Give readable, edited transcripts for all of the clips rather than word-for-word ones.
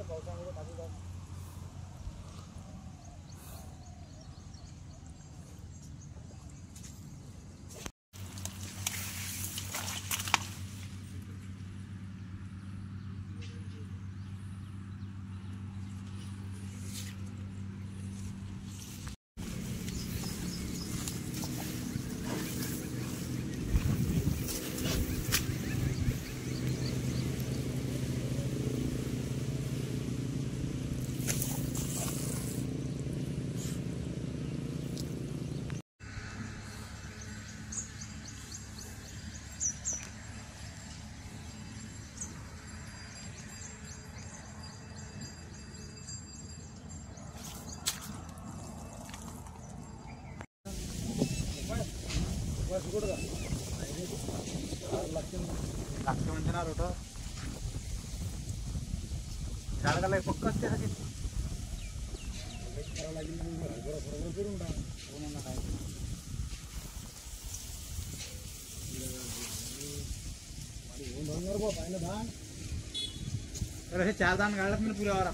पावसामुळे खाली जात लागते म्हणजे ना रोट झाडाला पक्क असते करावं लागेल बरोबर करून टाक काय पाहिलं धान तर हे 4 धान गाळत मी पुऱ्यावर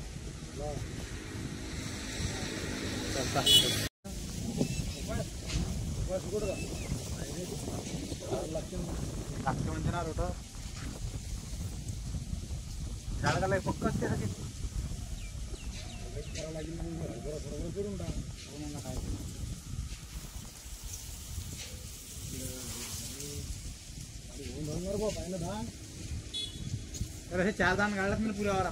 लागते म्हणजे ना रोट झाडाला पक्क असते करावं लागेल बरोबर करून टाक काय पाहिलं धान तर हे 4 धान गाळत मी पुऱ्यावर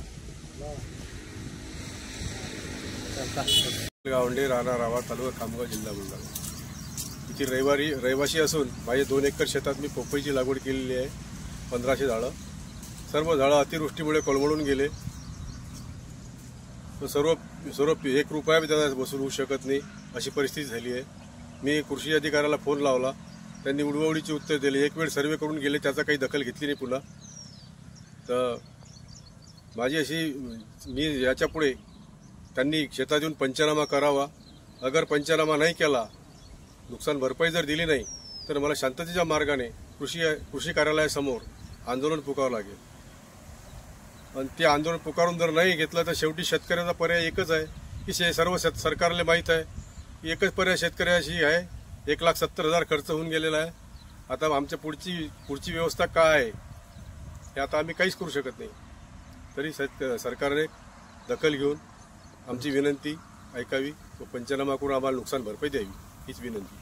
गावंडी राहणार रावा तालुका खामगाव जिल्हा बुलढाणा इथे रहिवासी असून माझे 2 एकर शेतात मी पपईची लागवड केलेली आहे 1500 झाडं सर्व झाडं अतिवृष्टीमुळे कोलमडून गेले सर्व 1 रुपया बी त्याचा वसूल होऊ शकत नाही अशी परिस्थिती झाली आहे। मी कृषी अधिकाऱ्याला फोन लावला त्यांनी उडवाउडीची उत्तर दिले एक वेळ सर्वे करून गेले त्याचा काही दखल घेतली नाही पुन्हा तर माझी अशी मी याच्यापुढे त्यांनी शेतात येऊन पंचनामा करावा अगर पंचनामा नाही केला नुकसान भरपाई जर दिली नाही तर मला शांततेच्या मार्गाने कृषी कार्यालयासमोर आंदोलन पुकारावं लागेल आणि ते आंदोलन पुकारून जर नाही घेतलं तर शेवटी शेतकऱ्याचा पर्याय एकच आहे की सर्व सरकारला माहीत आहे एकच पर्याय शेतकऱ्याशी आहे 1,70,000 खर्च होऊन गेलेला आहे आता आमच्या पुढची व्यवस्था काय आहे हे आता आम्ही काहीच करू शकत नाही तरी सरकारने दखल घेऊन आमची विनंती ऐकावी व पंचनामा करून आम्हाला नुकसान भरपाई द्यावी हीच विनंती।